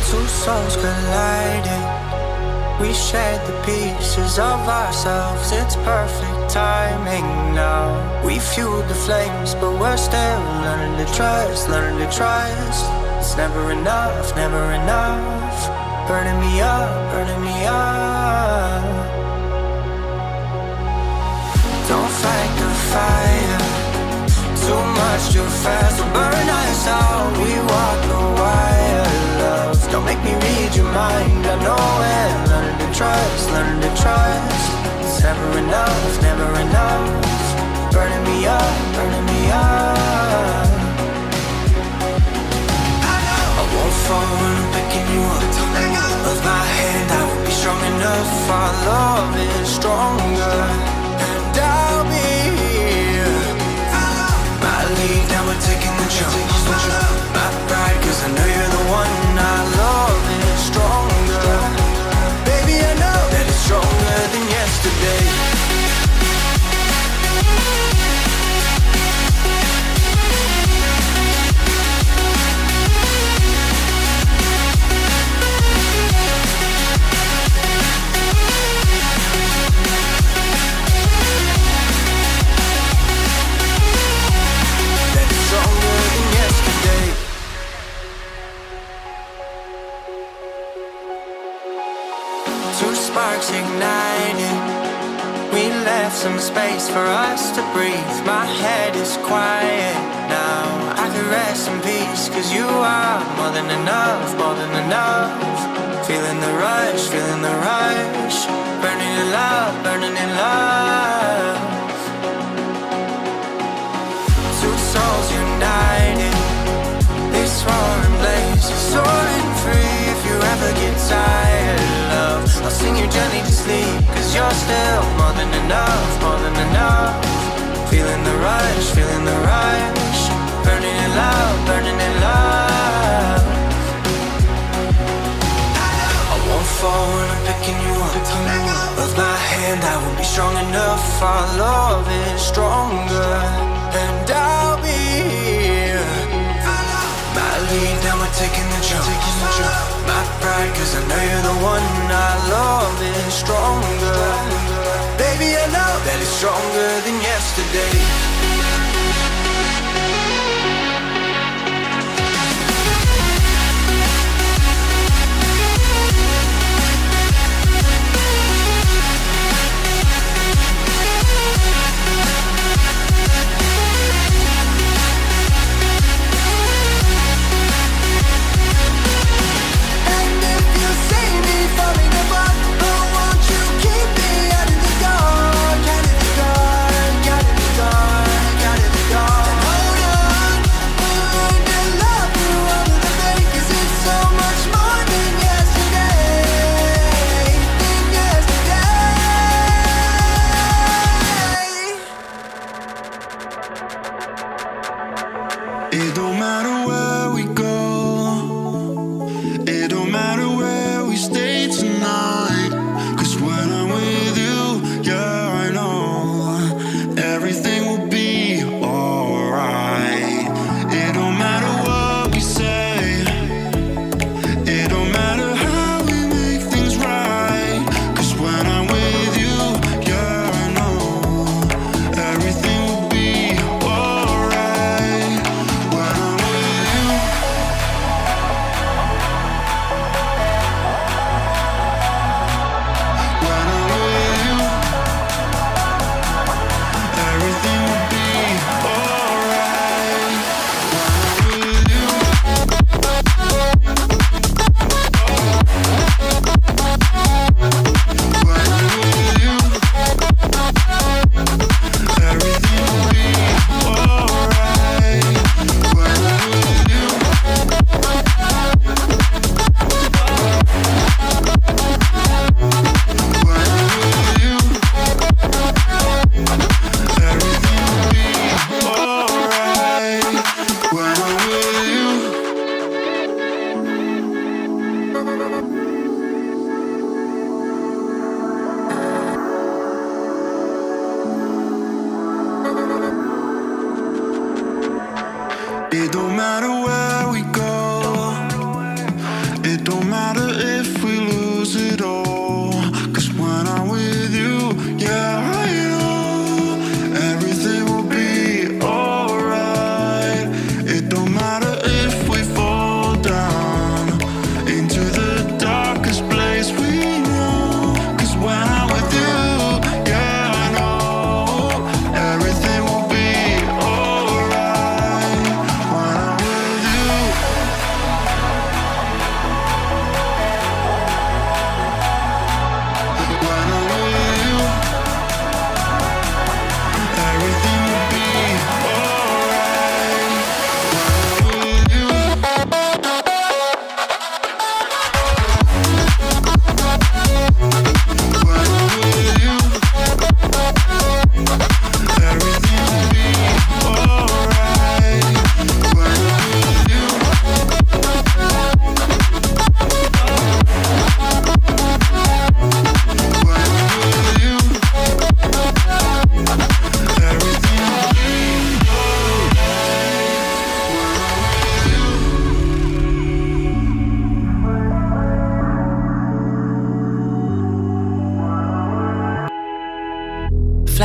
Two souls colliding. We shared the pieces of ourselves. It's perfect timing now. We fueled the flames, but we're still learning to trust, learning to trust. It's never enough, never enough. Burning me up, burning me up. Don't fight the fire. Too much, too fast, will burn us out. We walk the wire, love. Don't make me read your mind, I know it. Learning to trust, learning to trust. It's never enough, never enough. Burning me up, burning me up. I won't fall when I'm picking you up. Of my hand, I will be strong enough. Our love is stronger, and I'll be here. My lead, now we're taking the jump. My pride, cause I know you're the one. Our love is stronger. Baby, I know that it's stronger than yesterday. Two sparks igniting. We left some space for us to breathe. My head is quiet now. I can rest in peace, cause you are more than enough, more than enough. Feeling the rush, feeling the rush. Burning in love, burning in love. Two souls united. This roaring blaze is soaring free. If you ever get tired, love, I'll sing you gently to sleep. Cause you're still more than enough, more than enough. Feeling the rush, feeling the rush. Burning in love, burning in love. I won't fall when I'm picking you up. With my hand, I will be strong enough. Our love is stronger, and I'll be here. My lead, now we're taking the jump. My pride, cause I know you're the one. Our love is stronger. Baby, I know that it's stronger than yesterday. Out in the dark, out in the dark.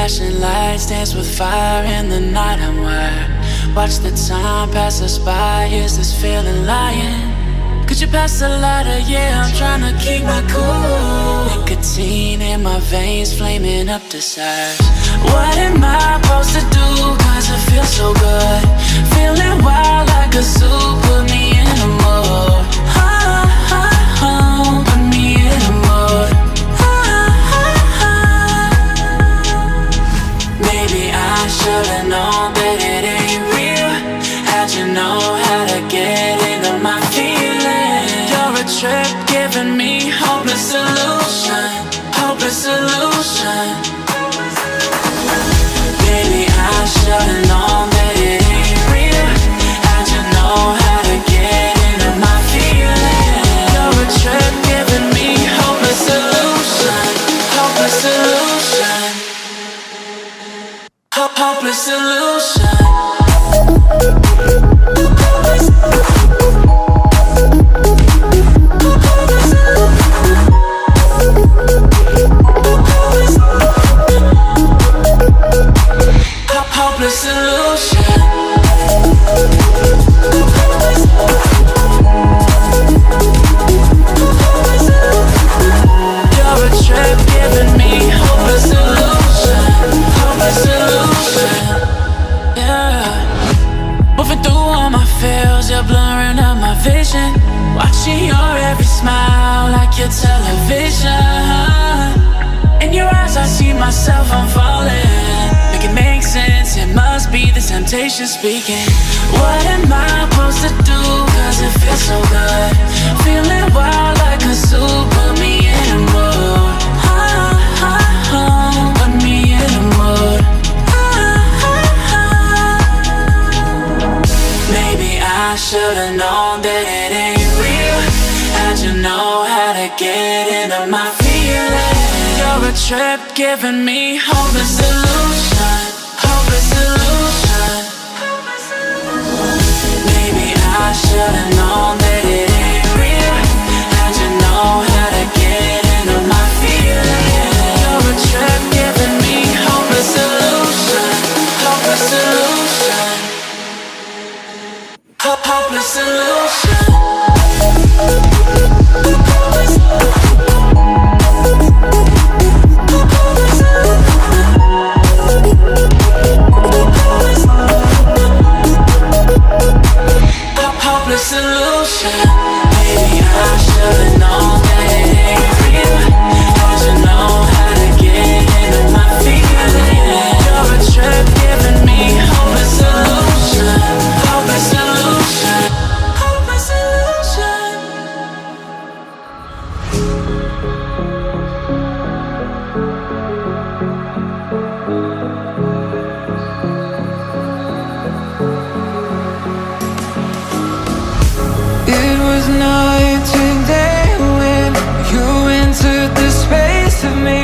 flashing lights dance with fire in the night. I'm wired. Watch the time pass us by. Is this feeling lying? Could you pass the lighter? Yeah, I'm trying to keep my cool. Nicotine in my veins, flaming up desires. What am I supposed to do? Cause it feels so good. Feeling wild like a zoo. Put me in a mood. Put me in a mood. Maybe I should've known that it ain't real. How'd you know how to get into my feelings? You're a trip giving me hopeless solution. Hopeless solution. Maybe I should've known that it ain't real. How'd you know how to get into my feelings? You're a trip giving me hopeless solution. Hopeless solution. Hopeless solution. Hopeless solution. You're a trip giving me hopeless solution. Hopeless solution. Yeah. Moving through all my feels, you're blurring out my vision. Watching your every smile like your television. In your eyes I see myself, I'm falling. Make it make sense, it must be the temptation speaking. What am I supposed to do? Cause it feels so good. Feeling wild like a zoo. Put me in a mood. Put me in a mood. Maybe I should've known that it ain't real. How'd you know how to get into my feelings? You're a trip giving me hopeless solution. Hopeless solution. Maybe I should've known that it ain't real. How'd you know how to get into my feelings? You're a trip giving me hopeless solution. Hopeless solution. Hopeless solution. Hopeless solution. Maybe I should've known that it ain't real. How'd you know how to get into my feelings? You're a trip giving me hopeless solution. Hopeless solution. Hopeless solution. It was night and day when you entered the space of me.